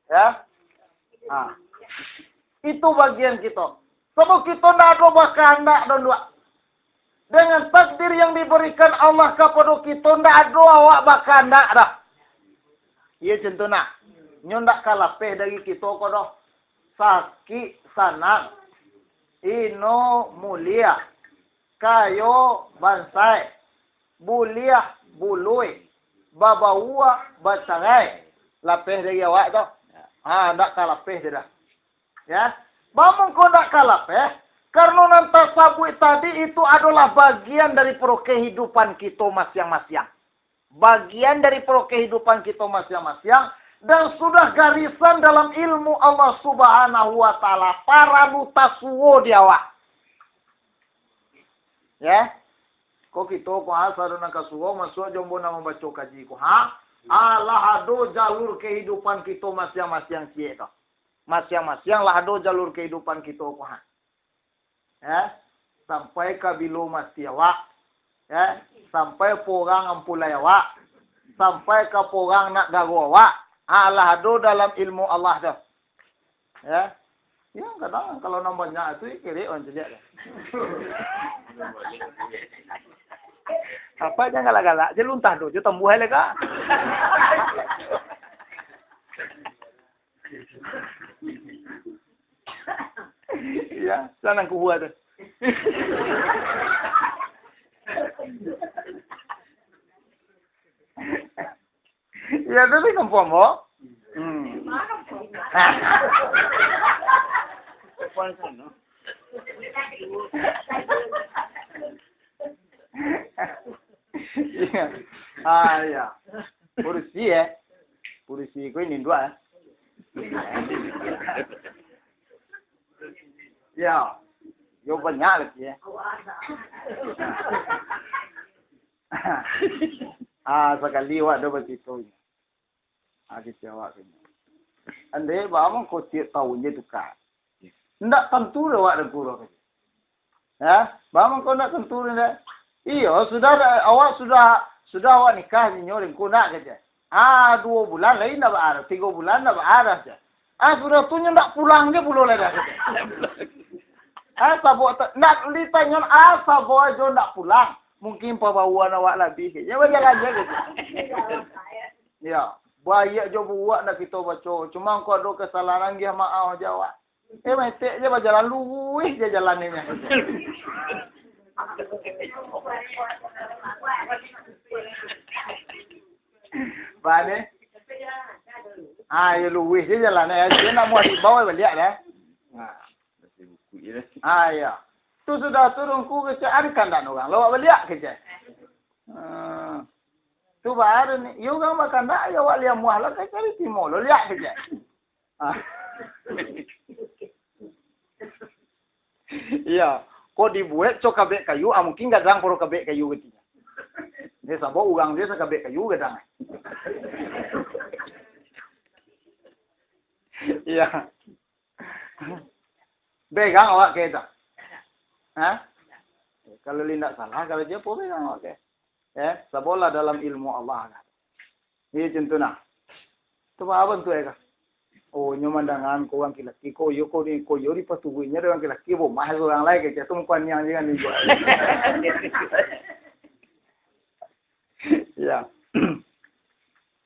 Ya. Itu bagian kita. Sebab kita tidak ada berkehendak dan dua. Dengan takdir yang diberikan Allah kepada kita, tidak ada awak berkehendak dah. Ia contoh nak. Nyo tidak kalah peh dari kita kau dah. Sakit sanang. Ino mulia. Kayo bansai. Buliah bului. Babawa bacarai. Lapeh dari awak tu. Tak kalah peh dia dah. Ya. Bamang kau tak kalah peh. Karena nanti sabuk tadi itu adalah bagian dari kehidupan kita masing-masing. Bagian dari kehidupan kita masing-masing. Dan sudah garisan dalam ilmu Allah Subhanahu wa Ta'ala. Para mutasuwo dia awak. Ya. Kok kita kok asal nak kasuwo masuk jombo nak membaca kaji ko. Allah ado jalur kehidupan kita masing-masing cie to. Masing-masing lah ado jalur kehidupan kita ko. Ya, sampai ke bilu mati awak. Ya, sampai porang ampulai awak. Sampai ke porang nak garu awak. Allah ado dalam ilmu Allah dah. Ya. Ya, kadang kalau namanya itu kiri on jadi. Apa jangan galak-galak, je luntah tu, je tembuh hai lega. Ya, sana ku buat tu. Ya, tu kampung mo. Ya. Polisi Polisi ko ini dua. Ya. Yo banyak lagi ya. Sekali awak dah begitu. Kita awak ni. Andai bawang kau tiap tahun je tukar. Ndak tentu awak dah kurang. Ya, bawang kau nak tentu dah. Iya, awak sudah awak nikah ni nyoring ku nak kerja. 2 bulan lain dah berarah, 3 bulan dah berarah je. Sudah tu ndak pulang je puluh lah dah. Sabo nak ditanya sabo aja ndak pulang. Mungkin pembawaan awak lebih. Ya baca aja gitu. Ya, baik je buat nak kita baca. Cuma kau ada kesalahan dia maaf jawab. Metek je berjalan luwih je jalan ni. Bane? Ya luwih je jalan ni. Dia nak muat di bawah balik dah. Ya. Tu sudah turun ku kerja arikan dan orang. Lawak balik kerja. Tu baru ni. You kan makan dah. Ya awak lihat muah lah. Saya cari timur. Lo lihat kerja. Ya. Kau dibuat cok kabek kayu. Mungkin gadang poro kabek kayu ketiga. Dia sabuk orang dia sakabek kayu gadang. Ya. Begang awak ke tak? Kalau lindak salah, kalau dia pun begang awak ke. Ya, sabola dalam ilmu Allah. Ini contohnya. Tu apa tu ya? Nyomandangan ko orang laki ko yo di patubuinya orang laki bo mahal orang lain ke tu mukan yang jangan dijual. Ya.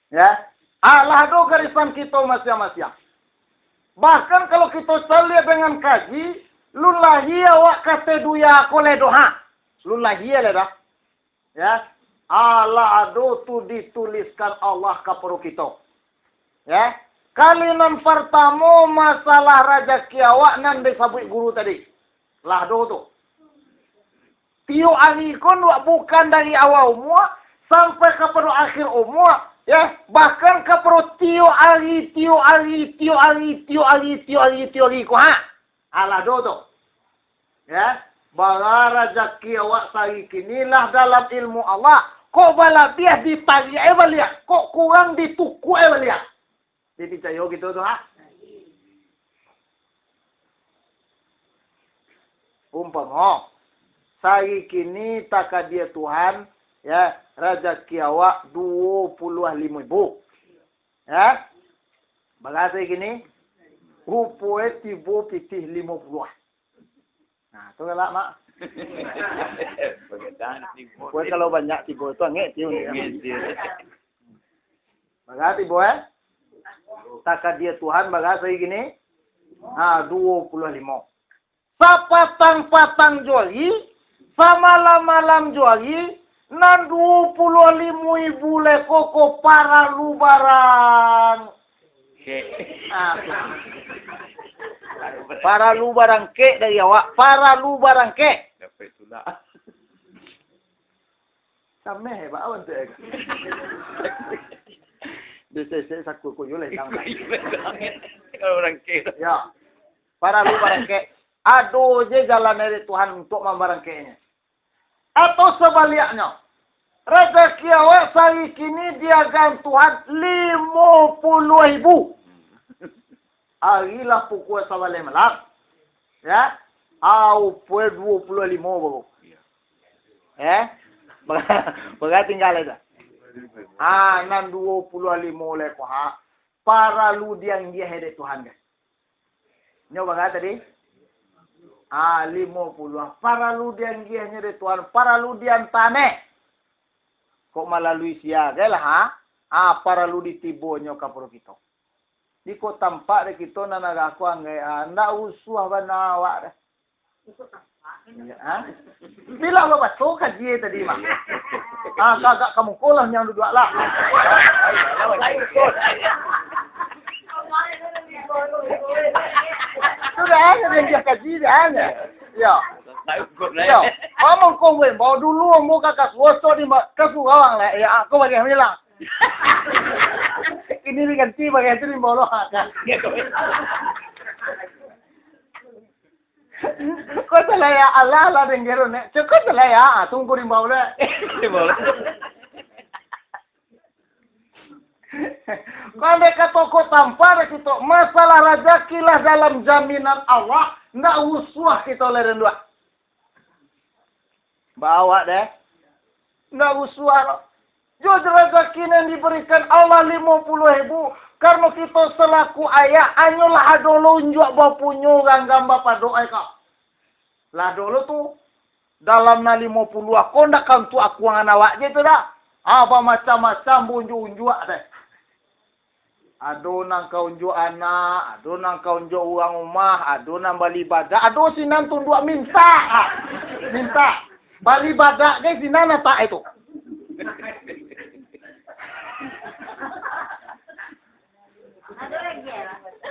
Ya. Allah do garisan kita masing-masing. Bahkan kalau kita lihat dengan kaji, lullahi awak kata duya kole doha. Lullahi le dah. Ya. Allah ado tu dituliskan Allah kepada kita. Ya. Kalinan pertama masalah rezeki awak nan disebut guru tadi. Lah do tu. Tio ani kon bukan dari awal umur sampai kepada akhir umur. Ya, bahkan kepada tio ali ko ala do tu. Ya, bara rezeki awak sari kinilah dalam ilmu Allah. Kok bala dia ditali balik, kok kurang dituku balik. Dia percaya gitu tu Umpama sari kini takkan dia Tuhan ya rezeki awak 25,000. Ya. Bahasa gini, rupanya tiba pitih 50. Nah, tu lah mak. Buat kalau banyak tiba tu angin tiu ni. Bahasa tiba takat dia Tuhan bahasa gini. 25. Sapatang-patang joli, samalam-malam joli, nan 25,000 lekoko para lubaran. Para lubaran ke dari awak. Para lubaran ke. Dapat itulah. Sampai hebat awan tu. Saya sakut koyo lai tang. Orang ke. Ya. Para lubaran ke. Aduh je jalan dari Tuhan untuk membarangkainya. Atau sebaliknya. Rezeki awak sehari kini diagan Tuhan 50,000. Arilah pukul sabale malam. Ya. Au pukul 25 baru. Berapa tinggal aja. Nan 25 lekor. Para lu diang dia hede Tuhan ke. Nyo berapa tadi? 50. Para lu diang dia hede Tuhan. Para lu diang tanah. Kok melalui sia ke lah para lu ditibonyo kapro kita. Di ko tampak de kita na nagaku angay anda usuh bana awak dah. Bila lo bato kaji tadi mah. Kakak kamu kolah yang duduk lah. Sudah ada dia kaji dah. Ya. Ya. Kamu kau bawa dulu mau kakak suatu di kasu awang lah. Ya aku bagi hilang. Ini diganti bagai itu di bawah kan. Kau salah ya Allah dengeru ne. Cukup salah ya. Tunggu di bawah. Kau dekat toko tampar kita masalah rezeki lah dalam jaminan Allah. Ndak usah kita leren dua. Bawa deh. Ndak usah. Jujur rezeki yang diberikan Allah 50,000. Karena kita selaku ayah, anyolah adolo unjuk bapunyo ganggam bapak doa kau. Lah dulu tu, dalam na 50 aku ndak kan tu aku ngan awak je tu dah. Apa macam-macam unjuk-unjuk deh. Ado nang kau unjuk anak, ado nang kau unjuk orang rumah, ado nang bali badak, ado sinan tu dua minta. Minta. Bali badak ke sinan tak itu.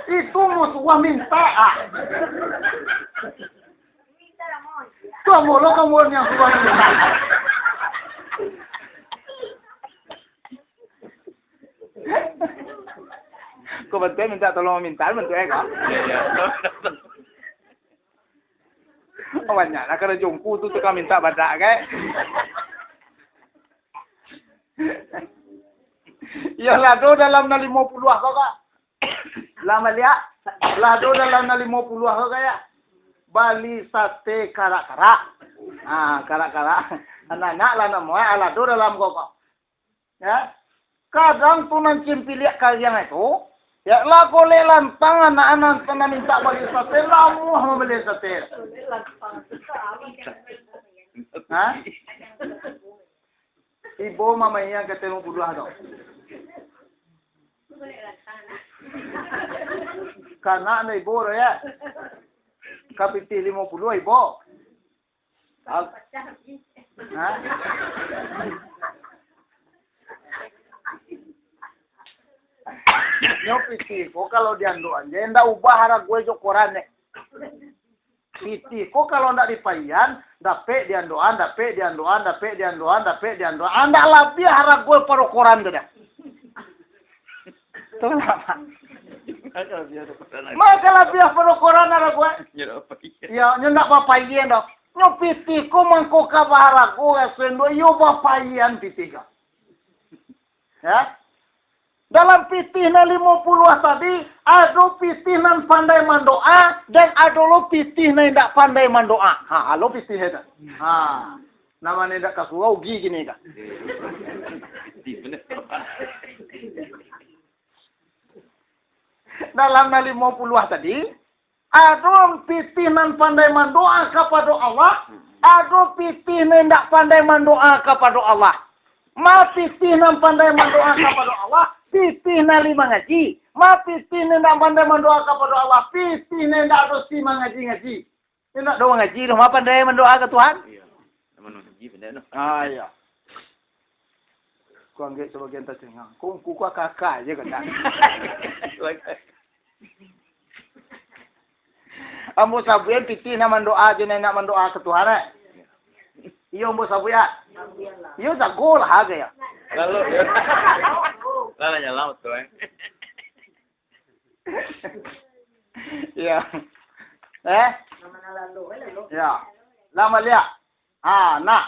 Itu musuh minta. Kamu lo kamu yang suka minta. Kau betul minta tolong minta betul kan? Oh banyak lah kalau jongku tu tukang minta badak kan? Ya lado dalam 50 kau kak. Lama lihat. Lado dalam 50 kau kaya. Bali sate karak-karak. Karak-karak. Anak-anak lah namanya lado dalam kau kak. Ya. Kadang tu nanti pilih kalian itu. Ya lah boleh lantang anak-anak kena minta bali sate. Lamu membeli sate. Ibu mamanya ketemu puluh dong. Karena anda ibu ya. Kapiti 50 ibu. Nyopiti kok kalau diandu aja ndak ubah harap gue jokorane. Piti kok kalau ndak dipayan dape diandoan. Anda lebih harap gue parokoran dah. Tuh apa? Maka lebih parokoran harap gue. Ya, ndak papayan dok. Nyopiti kok mangko kabahara gue sendo yo papayan piti ka. Ya. Dalam pitih na 50 tadi, ada pitih nan pandai mandoa dan ada lo pitih na tidak pandai mandoa. Lo pitih itu. Nama tidak kasuah ugi gini kan. dalam 50 tadi, ada pitih nan pandai mendoa kepada Allah, ada pitih nan tak pandai mendoa kepada Allah. Ma pitih nan pandai mendoa kepada Allah, pitih nan lima ngaji. Ma pitih nan tak pandai mendoa kepada Allah, pitih nan tak dosi mengaji-ngaji. Ini nak doa ngaji, ma pandai mendoa ke Tuhan? Iya. Mengaji benda tu. Ya. Kau anggap sebagian tercengang. Kau kakak je kan? Ambo sabuyan pitih nak mendoa je nak mendoa ke Tuhan eh. Iyo ambo sabuyan. Iyo jago lah harga ya. Kalau lah nyala betul eh. Ya. Ya. Lama lihat. Nak.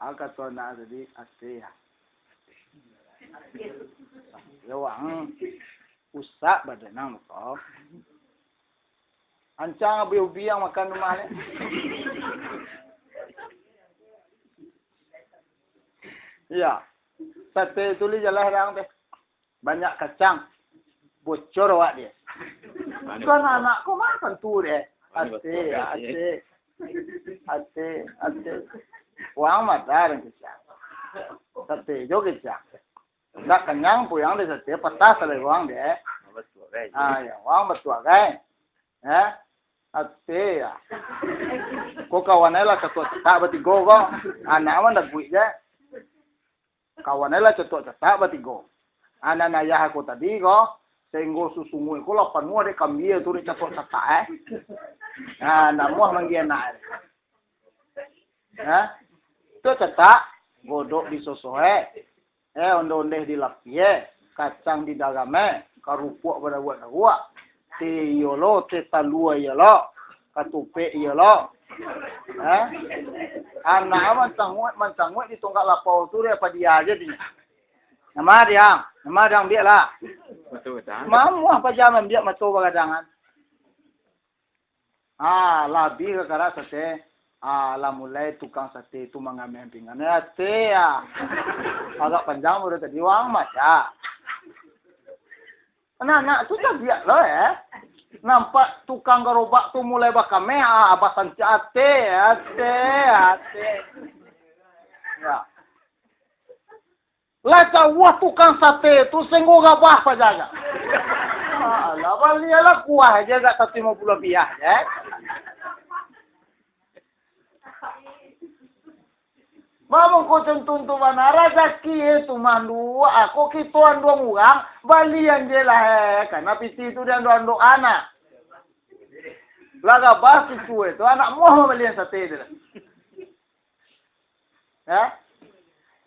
Agak tu nak jadi asli ya. Ya wang. Usak badan nama kau. Ancang abu-abu yang makan rumah ni. Ya. Sate tulis jalan orang deh. Banyak kacang. Bocor awak dia. Kan anak kau makan tu deh. Ate. Wang mata orang kacang. Sate jo kacang. Tak kenyang puyang di sate petas oleh wang deh. Betul kan. Ya, wang betul kan. Ate ya. Kau kawan lah ketua cetak bertiga kau. Anak mana dah buat je. Kawan lah ketua cetak bertiga. Anak ayah aku tadi kau. Sehingga susungui kau lah penuh ada kambing tu dia ketua cetak nak muah manggil anak. Tu cetak godok di sosohe. Onde-onde di lapi kacang di dagame, karupuk pada buat. Te yolo, te talua yolo, katupe yolo. Anak mancangwet di tonggak lapau tu dia apa dia aja dia. Nama dia biar lah. Betul tak? Mamu apa jaman biar mato bagadangan. Labi ke kara sate. Lah mulai tukang sate itu mengambil pinggan. Ate ya. Agak panjang udah tadi wang macam. Anak tu dah biar lah ya. Nampak tukang gerobak tu mulai bakame. Abasan ate. Ya. Lah wah tukang sate tu sengguh gabah apa jaga. Lah balialah kuah aja gak 150 rupiah ya. Mama ko tentu mana rezeki itu mandu aku kituan dua orang balian je lah karena piti itu dan dua anak. Laga bas itu anak mau balian sate dia. Ya.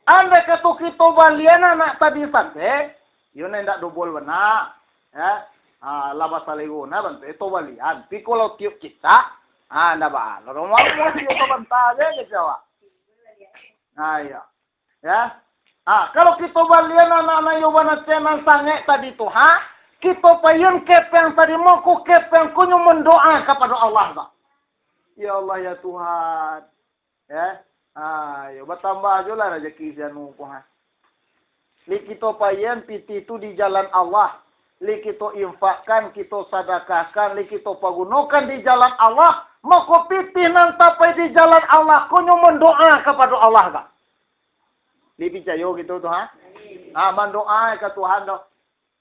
Anda kata kita balian anak tadi sate, yun ndak dobol benak. Ya. Labas saliguna bantu itu balian. Pi kalau tiup kita, anda ba. Kalau mau tiup bantal je Jawa. Ya. Kalau kita balian anak-anak Yohana Cenan sange tadi tu, kita payun kepeng tadi mau ku kepeng kunyu mendoa kepada Allah tak? Ya Allah ya Tuhan. Ya. Yo bertambah aja lah rezeki janu ku Li kita payun piti itu di jalan Allah. Li kita infakkan, kita sedekahkan, li kita pergunakan di jalan Allah. Maka pitih nan tapai di jalan Allah. Kunyu mendoa kepada Allah tak? Li percaya gitu tu mendoa ke Tuhan dah.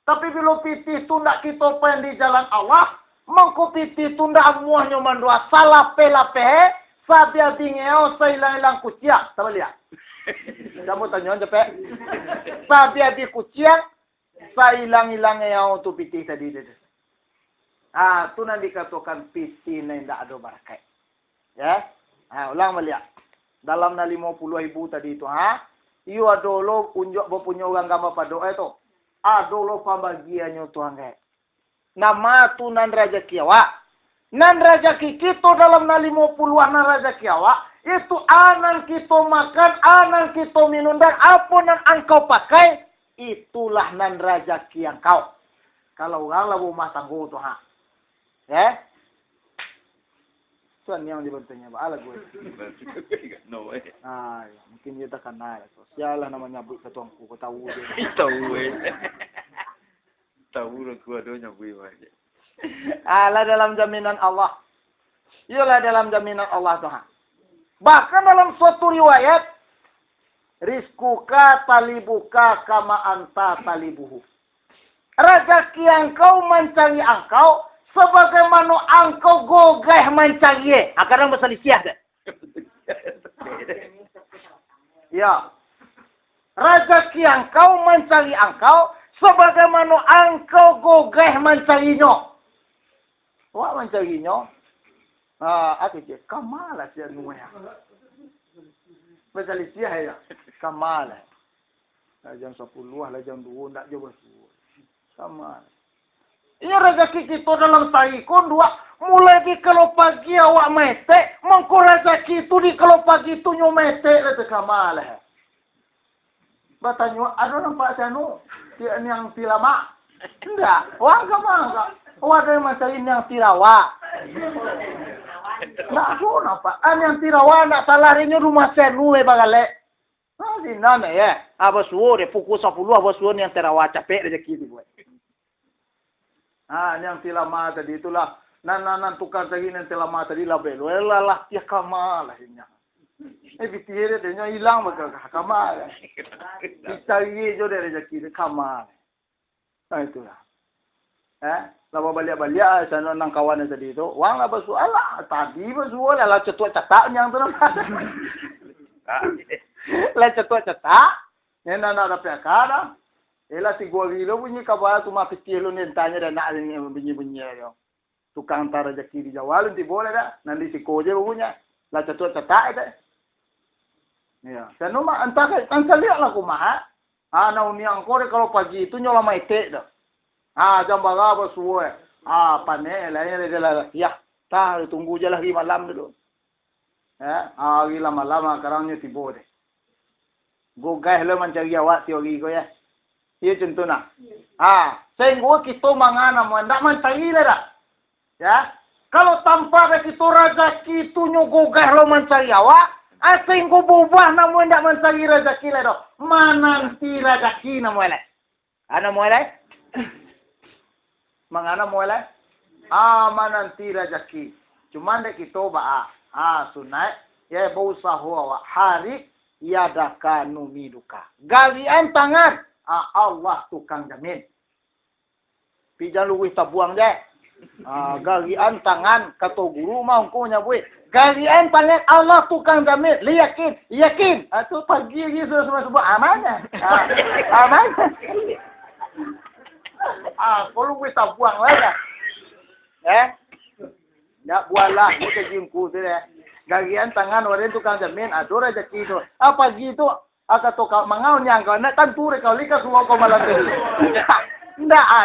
Tapi bila pitih tu nak kita pen di jalan Allah. Maka pitih tu nak muahnya mendoa. Salape-lape. Sabia bingeo sailang-ilang kuciak. Tahu lihat? Kamu tanya cepet. Sabia di kuciak. Sailang-ilang yang tu pitih tadi. Tu nanti dikatakan pitih ni tidak ada barakat. Ya. Ulang melihat. Dalam 50,000 tadi itu. Iyo adolo unjuk berpunya orang gambar pada itu. Adolo pembagiannya Tuhan kayak. Nama tu nan rezeki awak. Nan rezeki kita dalam 50-an nan rezeki awak. Itu anan kita makan, anan kita minum dan apa nan engkau pakai. Itulah nan rezeki yang kau. Kalau orang lah rumah tangguh tu Ya. Tuan yang dia bertanya, "Bala gue." No eh. Ah, ya, mungkin dia tak kenal. Sosial lah namanya nyabut ke tuanku, kau tahu dia. Tahu eh. Tahu orang kuat dia nyabut aja. Ala dalam jaminan Allah. Ialah dalam jaminan Allah Tuhan. Bahkan dalam suatu riwayat, rizkuka talibuka kama anta talibuhu. Rezeki engkau mencari engkau, sebagaimana engkau gogeh mencari. Kadang berselisih dah. Ya. Rezeki engkau mencari engkau, sebagaimana engkau gogeh mencarinya. Wah mencarinya. Apa je? Kamala sia nuya. Berselisih ya. Kamala. Jam 10 lah, jam 2 tak jauh betul. Kamala. Ini rezeki kita dalam tahun 2. Mulai di kalau pagi awak mete, mengko rezeki itu di kalau pagi itu nyo mete itu kamala. Bertanya, ada nampak sanu? Dia yang tilama? Enggak. Wah kamala. Wah ada macam ini yang tirawa. Nak tu nampak. Yang tirawa nak salah rinyo rumah sanu bagale. Di nana ya. Apa suore pukul 10 apa suore yang tirawa capek rezeki tu buat. Yang tilama tadi itulah nan tukar tadi yang tilama tadi lah belo. Lah dia kamal lah ini. Bitir dia hilang betul kamal. Dicari je dari rezeki kamal. Itulah. Lama balik-balik sana nang kawan tadi tu. Wang lah bersual lah. Tadi bersual lah cetuk cetak yang tu nampak. Lah cetuk cetak. Yang nak dapat akar. Elah 3 kilo bunyi kabar tu mah pikir lu ni tanya dah nak bunyi-bunyi yo. Tukang tar rezeki di Jawa nanti boleh dah. Nanti si koje bunyi. Lah cetuk cetak itu. Ya. Sana mah entah kan lihat lah kumaha. Nauni angkor kalau pagi itu nyola maite dah. Jam berapa suwe? Panen lah ini adalah ya. Tah tunggu je lagi malam dulu. Hari lama-lama kerangnya tiba deh. Gogah le mencari awak teori ko ya. Ia contoh nak. Sehingga kita mangana mo ndak mencari lah dah. Ya. Kalau tanpa kita rezeki itu nyogogah lo mencari awak, sehingga berubah namun ndak mencari rezeki lah dah. Mananti rezeki namun lah. Ana mo lah. Mangana mulai? Mananti rezeki. Cuma dek kita ba. Sunat ya bausaha wa hari yadaka numiduka. Galian tangan Allah tukang jamin. Pijan luwih tabuang je. Galian tangan kata guru mau ko nya buih. Galian tangan Allah tukang jamin. Yakin. Tu pagi lagi semua amanah. Amanah. Kalau kita buang lah. Tak buatlah. Kita jimku tu deh. Gagian tangan orang tukang jamin. Ada rezeki tu. Pagi tu. Kata kau mengau nyang kau. Nak tentu kau lihat semua kau malam tadi. Tak.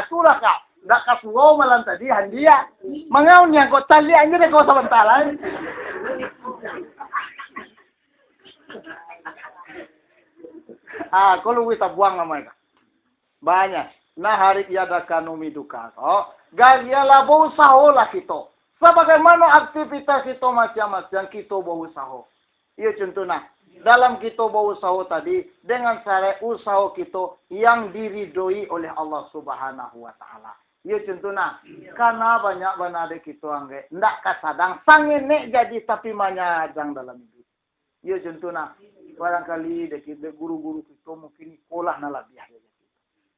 Itulah kau. Tak kau semua malam tadi. Handia. Mengau nyang kau. Tali aja deh kau sebentar lah. Kalau kita buang lah mereka. Banyak. Nah hari iada kanumi duka. Gaya lah berusaha lah kita. Sebagaimana aktivitas kita macam-macam kita berusaha. Ia contohnya. Dalam kita berusaha tadi. Dengan cara usaha kita yang diridhoi oleh Allah Subhanahu Wa Taala. Ia contohnya. Karena banyak benar kita angge. Ndak kasadang. Sangenek jadi tapi manyadang dalam hidup. Ia contohnya. Barangkali guru-guru kita mungkin sekolah na lebih.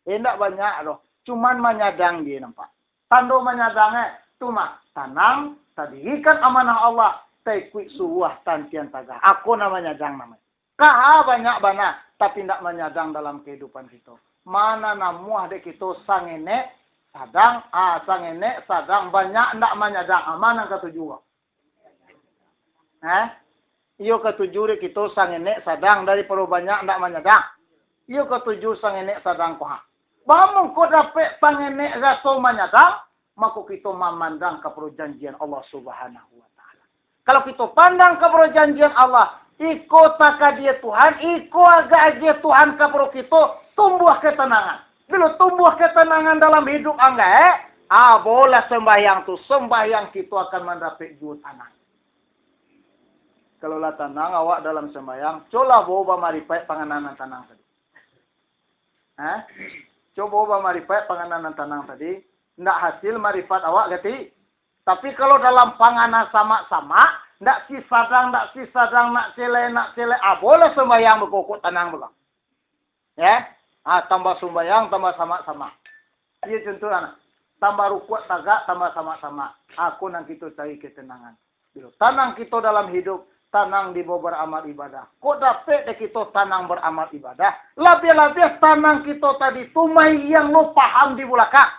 Tidak banyak loh. Cuman menyadang dia nampak. Tando menyadangnya. Cuma tanam. Tadirikan amanah Allah. Taikuik suruh tantian tagah. Aku namanya menyadang namanya. Kaha banyak banyak. Tapi tidak menyadang dalam kehidupan kita. Mana namuah dek kita sangenek. Sadang. Sangenek. Sadang. Banyak tidak menyadang. Mana ketujuh. Iyo ketujuh dek kita sangenek. Sadang. Daripada banyak tidak menyadang. Iyo ketujuh sangenek. Sadang kuha. Bahamu kau dapat pangenek rasa menyadang, maka kita memandang ke perjanjian Allah Subhanahu Wa Taala. Kalau kita pandang ke perjanjian Allah, ikut taka dia Tuhan, ikut agak dia Tuhan ke perut kita, tumbuh ketenangan. Bila tumbuh ketenangan dalam hidup anda, boleh sembahyang tu, sembahyang kita akan mendapat jua tanah. Kalau lah tenang awak dalam sembahyang, coba bawa marifat panganan tenang tadi. Coba bawa marifat panganan tenang tadi, ndak hasil marifat awak gati. Tapi kalau dalam panganan sama-sama, ndak si sadang, nak cele, boleh sembahyang berkokok tenang belah. Ya, tambah sembahyang, tambah sama-sama. Iya contoh anak. Tambah rukuk tagak, tambah sama-sama. Aku nang kita cari ketenangan. Bila tenang kita dalam hidup, tenang di bawah beramal ibadah. Kok dapat kita tenang beramal ibadah? Lebih-lebih tenang kita tadi tu mai yang lo paham di belakang.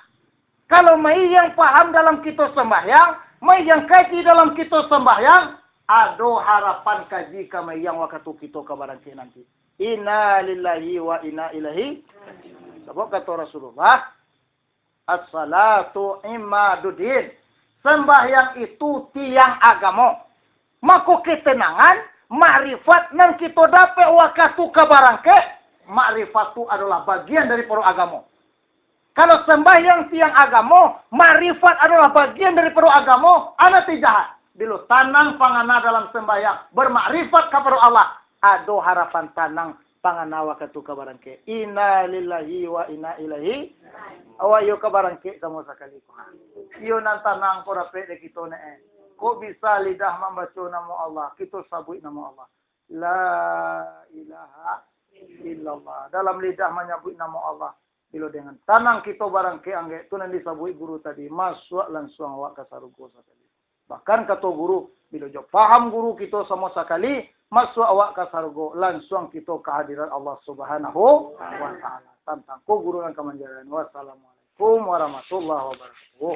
Kalau mai yang paham dalam kita sembahyang, mai yang kaji dalam kita sembahyang, ada harapan kaji kami yang waktu kita kabaran nanti. Inna lillahi wa inna ilaihi. Sebab kata Rasulullah, as-salatu imaduddin. Sembahyang itu tiang agama. Maka ketenangan, makrifat yang kita dapat waktu kabarangke, makrifat itu adalah bagian dari para agama. Kalau sembahyang tiang agama, makrifat adalah bagian dari para agama, ana tidak. Bila tanang pangana dalam sembahyang, bermakrifat kepada Allah, ada harapan tanang pangana waktu kabarangke. Inna lillahi wa inna ilaihi. Awayo kabarangke kamu sekali. Iyo nan tanang ko rapi de kita ne. Kok bisa lidah membaca nama Allah, kita sabut nama Allah. La ilaha illallah. Dalam lidah menyebut nama Allah. Bila dengan tanang kita barangke angge tu nan disabut guru tadi, masuk langsung awak ke sarugo sekali. Bahkan kata guru, bila jo paham guru kita sama sekali, masuk awak ke sarugo, langsung kita kehadiran Allah Subhanahu wa taala. Tentang ko guru yang kemanjaran. Wassalamualaikum warahmatullahi wabarakatuh.